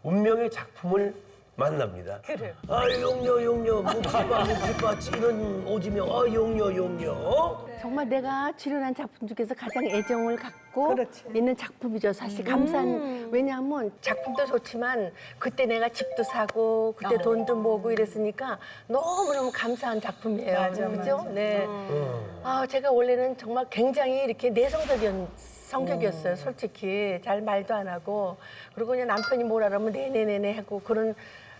운명의 작품을 만납니다. 그래. 아, 용녀, 묵지마, 찌는 오지명, 아, 용녀. 정말 내가 출연한 작품 중에서 가장 애정을 갖고 그렇지. 있는 작품이죠. 사실 감사한 왜냐하면 작품도 좋지만 그때 내가 집도 사고 그때 돈도 모으고 이랬으니까 너무너무 감사한 작품이에요. 맞아, 그죠? 맞아. 네. 아, 제가 원래는 정말 굉장히 이렇게 내성적인 성격이었어요. 솔직히 잘 말도 안 하고 그리고 그냥 남편이 뭐라 그러면 네네네네 하고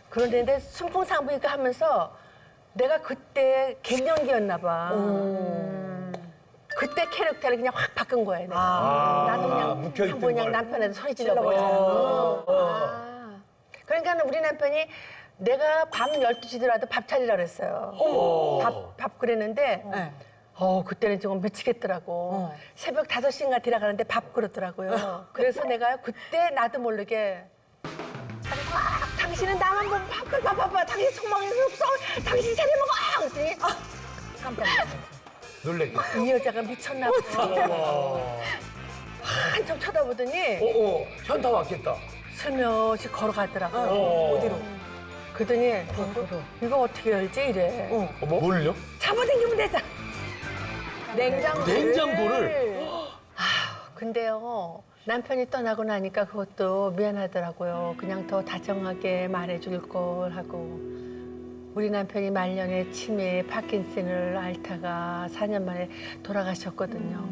그런데 순풍상부니까 하면서 내가 그때 갱년기였나 봐. 그때 캐릭터를 그냥 확 바꾼 거예요. 내가. 나도 그냥 묵혀있던 한번 그냥 걸. 남편한테 소리 질러버리자. 그러니까 우리 남편이 내가 밤 12시 들어와도 밥 차리라 그랬어요. 밥 그랬는데 그때는 조금 미치겠더라고. 새벽 5시인가 들어가는데 밥 그러더라고요. 그래서 내가 그때 나도 모르게 당신은 나만 보면 바빠. 당신 속망에서 없어. 당신 차려 먹어. 그랬더니 깜짝 놀랬겠다. 이 여자가 미쳤나 보다. 한참 쳐다보더니 현타 왔겠다. 슬며시 걸어가더라고요. 어디로? 그러더니 이거 어떻게 열지 이래. 뭘요? 잡아당기면 되잖아. 냉장고를? 근데요. 남편이 떠나고 나니까 그것도 미안하더라고요. 그냥 더 다정하게 말해줄 걸 하고. 우리 남편이 말년에 치매, 파킨슨을 앓다가 4년 만에 돌아가셨거든요.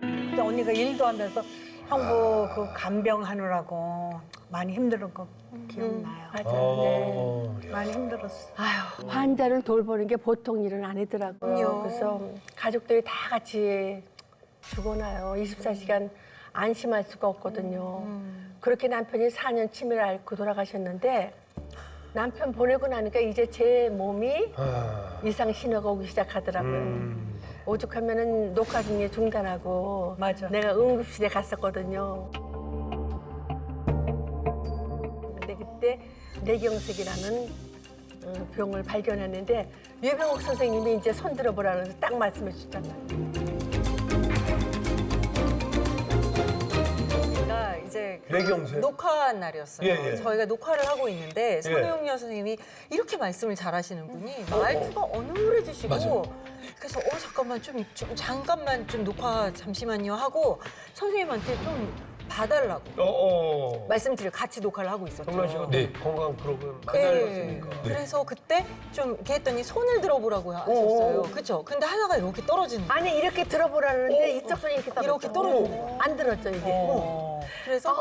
근데 언니가 일도 하면서 형부 그 간병하느라고 많이 힘든 거 기억나요. 맞아요. 네. 많이 힘들었어. 아휴, 환자를 돌보는 게 보통 일은 아니더라고요. 그래서 가족들이 다 같이 죽어나요. 24시간 안심할 수가 없거든요. 그렇게 남편이 4년 치매를 앓고 돌아가셨는데 남편 보내고 나니까 이제 제 몸이 이상 신호가 오기 시작하더라고요. 오죽하면은 녹화 중에 중단하고 맞아. 내가 응급실에 갔었거든요. 근데 그때 뇌경색이라는 병을 발견했는데 유병옥 선생님이 이제 손 들어보라 그래서 딱 말씀해 주셨잖아요. 제가 이제 뇌경색? 녹화한 날이었어요. 예. 저희가 녹화를 하고 있는데 손혜영 선생님이 이렇게 말씀을 잘하시는 분이 말투가 어눌해지시고 그래서 잠깐만 좀 잠깐만 좀 녹화 잠시만요 하고 선생님한테 좀 봐달라고 말씀드려 같이 녹화를 하고 있었죠. 정란 씨가 건강 프로그램 많이 네. 알았으니까. 그래서 그때 좀 이렇게 했더니 손을 들어보라고 하셨어요. 그렇죠? 근데 하나가 이렇게 떨어지는 거예요. 아니 이렇게 들어보라는데 이쪽 손이 이렇게 떨어져. 이렇게 떨어지는 안 들었죠 이게. 그래서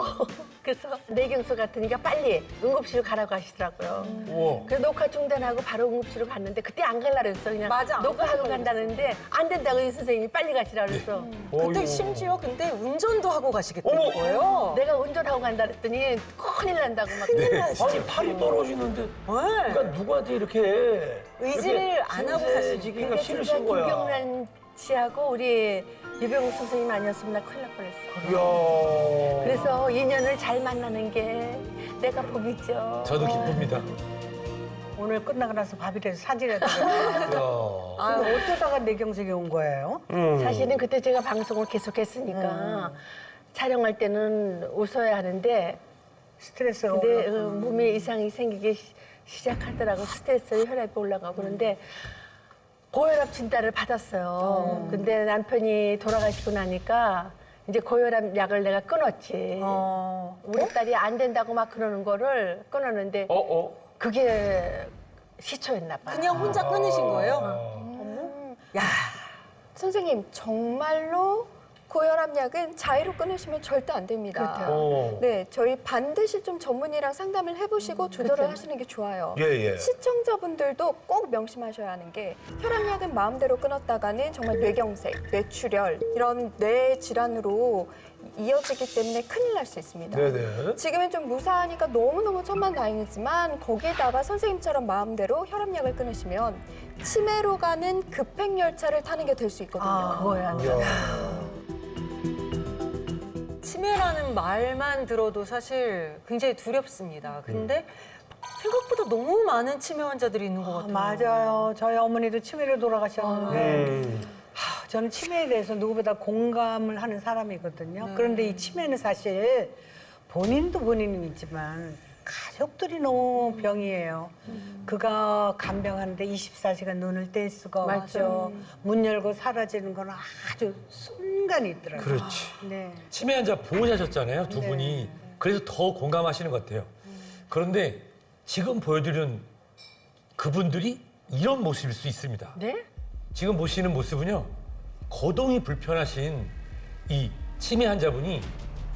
뇌경색 같으니까 빨리 응급실로 가라고 하시더라고요. 그래서 녹화 중단하고 바로 응급실로 갔는데 그때 안 갈라 그랬어. 그냥 맞아, 안 녹화하고 가려고 간다는데 안 된다고 이 선생님이 빨리 가시라 그랬어. 그때 심지어 근데 운전도 하고 가시겠다는 거예요. 내가 운전하고 간다 그랬더니 큰일 난다고 막. 아니 팔이 떨어지는데 그러니까 누구한테 이렇게 의지를 안 하고 사시기가 근데 싫으신 진짜 거야. 김경란 씨하고 우리 유병욱 선생님 아니었으면 나 큰일 날 뻔했어. 이야. 그래서 인연을 잘 만나는 게 내가 복이죠. 저도 기쁩니다. 오늘 끝나고 나서 밥이라도 사드려야 되겠다. 야. 근데 어쩌다가 뇌경색이 온 거예요? 사실은 그때 제가 방송을 계속했으니까 촬영할 때는 웃어야 하는데 스트레스가 근데 올라서. 몸에 이상이 생기기 시작하더라고. 스트레스, 혈압이 올라가고 그런데 고혈압 진단을 받았어요. 근데 남편이 돌아가시고 나니까 이제 고혈압 약을 내가 끊었지. 우리 딸이 안 된다고 막 그러는 거를 끊었는데 그게 시초였나 봐. 그냥 혼자 끊으신 거예요? 선생님, 정말로 고혈압약은 자의로 끊으시면 절대 안 됩니다. 네, 저희 반드시 좀 전문의랑 상담을 해보시고 조절을 하시는 게 좋아요. 예. 시청자분들도 꼭 명심하셔야 하는 게 혈압약은 마음대로 끊었다가는 정말 뇌경색, 뇌출혈 이런 뇌 질환으로 이어지기 때문에 큰일 날 수 있습니다. 네네. 지금은 좀 무사하니까 너무너무 천만다행이지만 거기에다가 선생님처럼 마음대로 혈압약을 끊으시면 치매로 가는 급행열차를 타는 게 될 수 있거든요. 그거야. 치매라는 말만 들어도 사실 굉장히 두렵습니다. 근데 생각보다 너무 많은 치매 환자들이 있는 것 같아요. 맞아요. 저희 어머니도 치매로 돌아가셨는데 저는 치매에 대해서 누구보다 공감을 하는 사람이거든요. 그런데 이 치매는 사실 본인도 본인이지만 가족들이 너무 병이에요. 그가 간병하는데 24시간 눈을 뗄 수가 없죠. 문 열고 사라지는 건 아주 순간이 있더라고요. 그렇지. 네. 치매 환자 보호자셨잖아요, 두 분이. 그래서 더 공감하시는 것 같아요. 그런데 지금 보여드리는 그분들이 이런 모습일 수 있습니다. 네? 지금 보시는 모습은요, 거동이 불편하신 이 치매 환자분이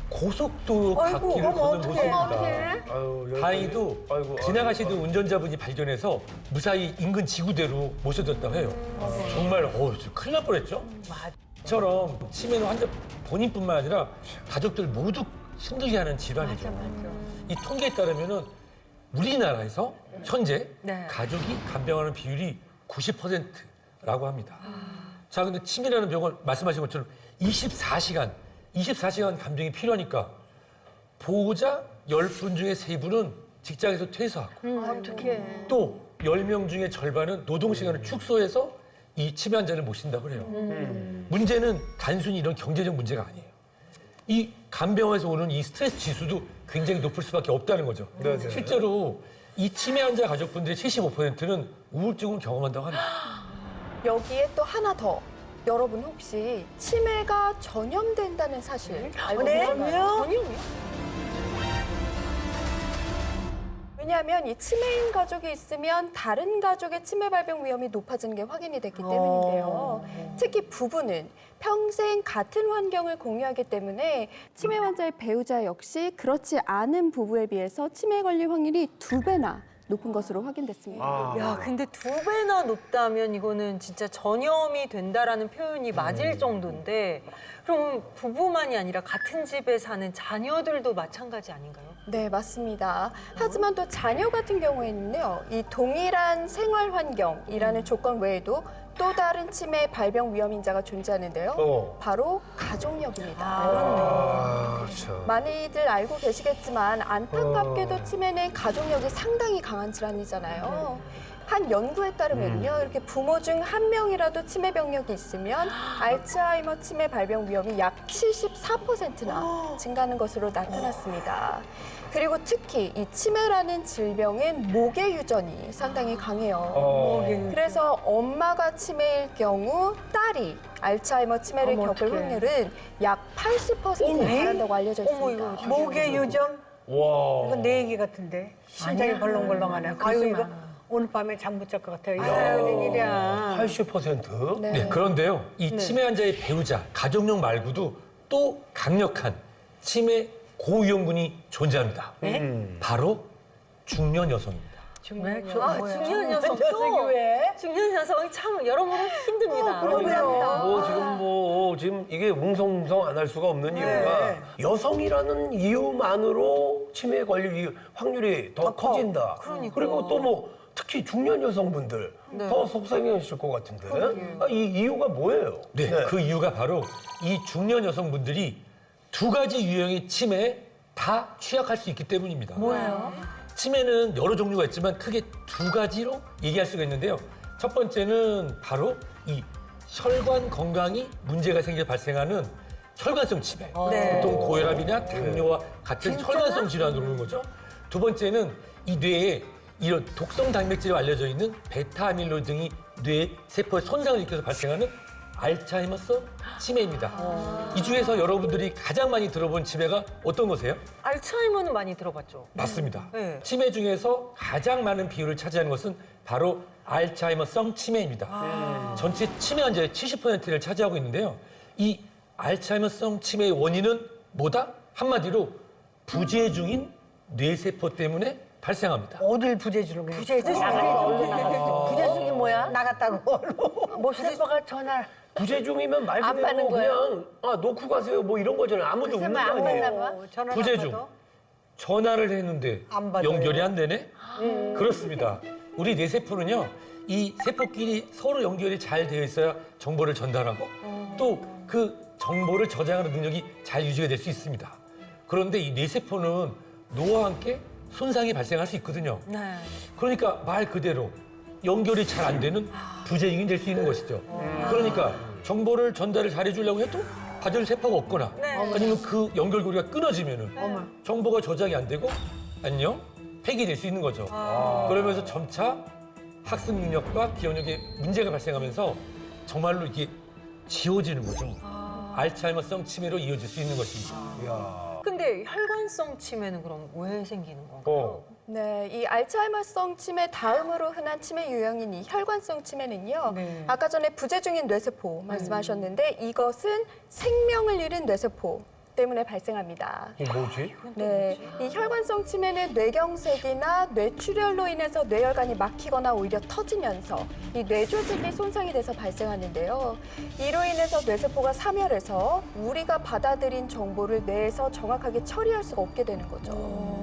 고속도로 갓길을 걷는 모습입니다. 어떡해? 다행히도 지나가시던 운전자분이 발견해서 무사히 인근 지구대로 모셔졌다고 해요. 정말 큰일 날 뻔했죠? 이처럼 치매는 환자 본인뿐만 아니라 가족들 모두 힘들게 하는 질환이죠. 이 통계에 따르면은 우리나라에서 현재 가족이 간병하는 비율이 90%라고 합니다. 자, 근데 치매라는 병은 말씀하신 것처럼 24시간 감정이 필요하니까 보호자 10분 중에 3분은 직장에서 퇴사하고 어떡해. 또 10명 중에 절반은 노동시간을 축소해서 이 치매 환자를 모신다고 그래요. 문제는 단순히 이런 경제적 문제가 아니에요. 이 간병에서 오는 이 스트레스 지수도 굉장히 높을 수밖에 없다는 거죠. 네네. 실제로 이 치매 환자 가족분들의 75%는 우울증을 경험한다고 합니다. 여기에 또 하나 더. 여러분 혹시 치매가 전염된다는 사실 알고 계신가요? 왜냐하면 이 치매인 가족이 있으면 다른 가족의 치매 발병 위험이 높아지는 게 확인이 됐기 때문인데요. 특히 부부는 평생 같은 환경을 공유하기 때문에 치매 환자의 배우자 역시 그렇지 않은 부부에 비해서 치매에 걸릴 확률이 2배나 높은 것으로 확인됐습니다. 야, 근데 2배나 높다면 이거는 진짜 전염이 된다라는 표현이 맞을 정도인데 그럼 부부만이 아니라 같은 집에 사는 자녀들도 마찬가지 아닌가요? 네, 맞습니다. 하지만 또 자녀 같은 경우에는요, 이 동일한 생활 환경이라는 조건 외에도 또 다른 치매 발병 위험 인자가 존재하는데요. 바로 가족력입니다. 그렇죠. 많이들 알고 계시겠지만 안타깝게도 치매는 가족력이 상당히 강한 질환이잖아요. 한 연구에 따르면요, 이렇게 부모 중 1명이라도 치매 병력이 있으면 알츠하이머 치매 발병 위험이 약 74%나 증가하는 것으로 나타났습니다. 그리고 특히 이 치매라는 질병은 목의 유전이 상당히 강해요. 그래서 엄마가 치매일 경우 딸이 알츠하이머 치매를 겪을 확률은 약 80%에 달한다고 알려져 있습니다. 목의 유전? 와. 이건 내 얘기 같은데. 심장이 벌렁벌렁하네. 아유, 이거 오늘 밤에 잠 못 잘 것 같아요. 이거 웬일이야. 80%? 네, 그런데요. 이 치매 환자의 배우자, 가족력 말고도 또 강력한 치매 고위험군이 존재합니다. 바로 중년 여성입니다. 중년 여성도 왜? 중년 여성이 참 여러모로 힘듭니다. 지금 이게 웅성웅성 안 할 수가 없는 이유가 여성이라는 이유만으로 치매에 걸릴 확률이 더 커진다. 그리고 또 뭐 특히 중년 여성분들 더 속상해하실 것 같은데 이 이유가 뭐예요? 네, 그 이유가 바로 이 중년 여성분들이 2가지 유형의 치매에 다 취약할 수 있기 때문입니다. 뭐예요? 치매는 여러 종류가 있지만 크게 2가지로 얘기할 수가 있는데요. 첫 번째는 바로 이 혈관 건강이 문제가 생겨 발생하는 혈관성 치매. 보통 고혈압이나 당뇨와 같은 혈관성 질환으로 오는 거죠. 두 번째는 이 뇌에 이런 독성 단백질로 알려져 있는 베타 아밀로이드 등이 뇌 세포에 손상을 일으켜서 발생하는 알츠하이머성 치매입니다. 이 중에서 여러분들이 가장 많이 들어본 치매가 어떤 거세요? 알츠하이머는 많이 들어봤죠. 맞습니다. 네. 치매 중에서 가장 많은 비율을 차지하는 것은 바로 알츠하이머성 치매입니다. 전체 치매 환자의 70%를 차지하고 있는데요. 이 알츠하이머성 치매의 원인은 뭐다? 한마디로 부재중인 뇌세포 때문에 발생합니다. 어딜 부재주는 거야? 부재중이 뭐야? 나갔다고. 모세퍼가 전화 부재중이면 말 안 그대로 받는 그냥 놓고 가세요 뭐 이런 거잖아요. 아무도 없는 거 안 아니에요. 받나 봐. 전화 부재중. 전화를 했는데 안 받아요. 연결이 안 되네? 그렇습니다. 우리 뇌세포는요, 이 세포끼리 서로 연결이 잘 되어 있어야 정보를 전달하고 또 그 정보를 저장하는 능력이 잘 유지가 될 수 있습니다. 그런데 이 뇌세포는 노화와 함께 손상이 발생할 수 있거든요. 그러니까 말 그대로 연결이 잘 안 되는 부재중이 될 수 있는 것이죠. 그러니까 정보를 전달을 잘해주려고 해도 받을 세포가 없거나 네. 아니면 그 연결고리가 끊어지면은 정보가 저장이 안 되고 안녕 폐기될 수 있는 거죠. 그러면서 점차 학습 능력과 기억력에 문제가 발생하면서 정말로 이게 지워지는 거죠. 알츠하이머성 치매로 이어질 수 있는 것입니다. 이야. 근데 혈관성 치매는 그럼 왜 생기는 건가요? 어. 네, 이 알츠하이머성 치매 다음으로 흔한 치매 유형인 이 혈관성 치매는요. 네. 아까 전에 부재 중인 뇌세포 말씀하셨는데 이것은 생명을 잃은 뇌세포 때문에 발생합니다. 이게 뭐지? 네, 이 혈관성 치매는 뇌경색이나 뇌출혈로 인해서 뇌혈관이 막히거나 오히려 터지면서 이 뇌조직이 손상이 돼서 발생하는데요. 이로 인해서 뇌세포가 사멸해서 우리가 받아들인 정보를 뇌에서 정확하게 처리할 수가 없게 되는 거죠.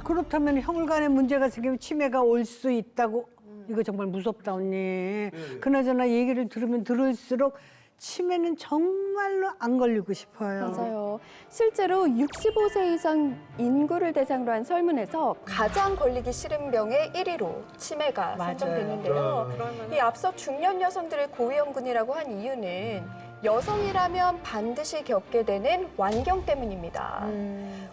그렇다면 혈관에 문제가 생기면 치매가 올 수 있다고 이거 정말 무섭다 언니. 그나저나 얘기를 들으면 들을수록 치매는 정말로 안 걸리고 싶어요. 맞아요. 실제로 65세 이상 인구를 대상으로 한 설문에서 가장 걸리기 싫은 병의 1위로 치매가 맞아요. 선정됐는데요. 이 앞서 중년 여성들의 고위험군이라고 한 이유는 여성이라면 반드시 겪게 되는 완경 때문입니다.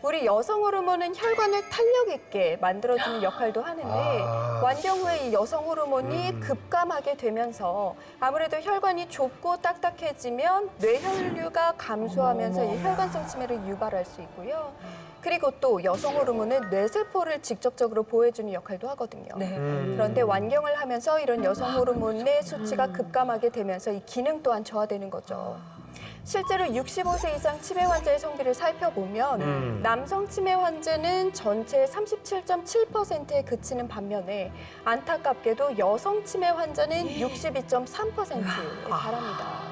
우리 여성 호르몬은 혈관을 탄력 있게 만들어주는 역할도 하는데 완경 후에 이 여성 호르몬이 급감하게 되면서 아무래도 혈관이 좁고 딱딱해지면 뇌혈류가 감소하면서 이 혈관성 치매를 유발할 수 있고요. 그리고 또 여성 호르몬은 뇌세포를 직접적으로 보호해주는 역할도 하거든요. 네. 그런데 완경을 하면서 이런 여성 호르몬의 수치가 급감하게 되면서 이 기능 또한 저하되는 거죠. 실제로 65세 이상 치매 환자의 성비를 살펴보면 남성 치매 환자는 전체의 37.7%에 그치는 반면에 안타깝게도 여성 치매 환자는 62.3%에 달합니다.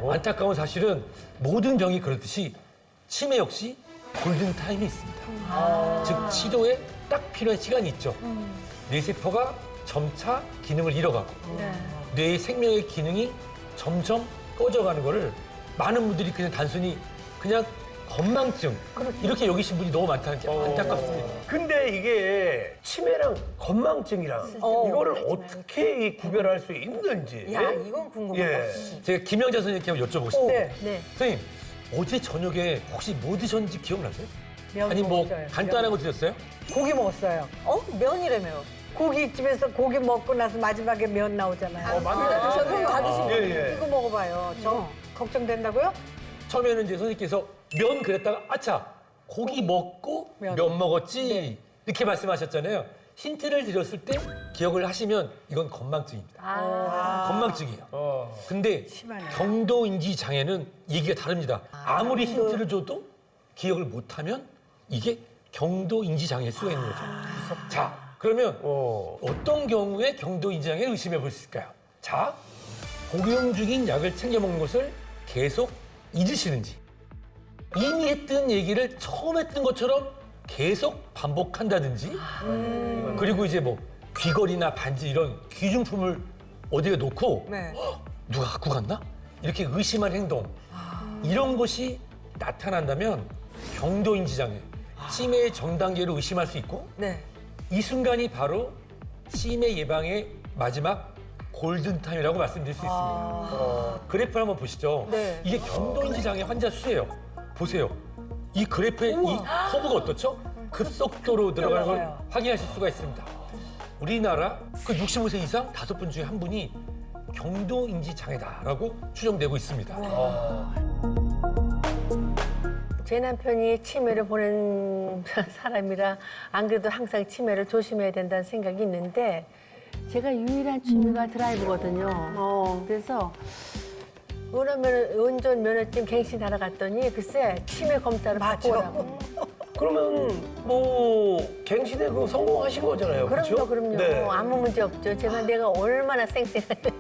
안타까운 사실은 모든 병이 그렇듯이 치매 역시 골든타임이 있습니다. 즉 치료에 딱 필요한 시간이 있죠. 뇌세포가 점차 기능을 잃어가고 뇌의 생명의 기능이 점점 꺼져가는 거를 많은 분들이 그냥 단순히 그냥 건망증 이렇게 여기신 분이 너무 많다는 게 안타깝습니다. 근데 이게 치매랑 건망증이랑 이거를 어떻게 이 구별할 수 있는지. 야, 예? 이건 궁금하다. 예. 제가 김영자 선생님께 한번 여쭤보겠습니다. 네. 선생님, 어제 저녁에 혹시 뭐 드셨는지 기억나세요? 면 아니 뭐 먹었어요. 간단한 거 드셨어요? 고기 먹었어요. 면이라며요. 고깃집에서 고기 먹고 나서 마지막에 면 나오잖아요. 드셨네요. 다 드신 예, 예. 이거 먹어봐요. 저 걱정된다고요? 처음에는 이제 선생님께서 면 그랬다가 아차 고기 먹고 면 먹었지 이렇게 말씀하셨잖아요. 힌트를 드렸을 때 기억을 하시면 이건 건망증입니다. 건망증이에요. 근데 심하네요. 경도인지 장애는 얘기가 다릅니다. 아무리 힌트를 줘도 기억을 못하면 이게 경도인지 장애일 수가 있는 거죠. 자, 그러면 어떤 경우에 경도인지 장애를 의심해 볼 수 있을까요? 자, 복용 중인 약을 챙겨 먹는 것을 계속 잊으시는지 이미 했던 얘기를 처음 했던 것처럼 계속 반복한다든지 그리고 이제 뭐 귀걸이나 반지 이런 귀중품을 어디에 놓고 네. 누가 갖고 갔나? 이렇게 의심한 행동 이런 것이 나타난다면 경도인지 장애, 치매의 전 단계로 의심할 수 있고 네. 이 순간이 바로 치매 예방의 마지막 골든타임이라고 말씀드릴 수 있습니다. 그래프를 한번 보시죠. 네. 이게 경도인지 장애 환자 수예요. 보세요. 이 그래프의 이 커브가 어떻죠? 급속도로 들어가는 걸 확인하실 수가 있습니다. 우리나라 그 65세 이상 5분 중에 1분이 경도인지 장애다라고 추정되고 있습니다. 제 남편이 치매를 보낸 사람이라 안 그래도 항상 치매를 조심해야 된다는 생각이 있는데 제가 유일한 취미가 드라이브거든요. 그래서 운전면허증 갱신하러 갔더니 글쎄 치매 검사를 받고 오라고. 그러면 뭐 갱신에 그 성공하신 거잖아요. 그럼요, 그렇죠? 그럼요. 네. 아무 문제 없죠. 제가 내가 얼마나 쌩쌩한데.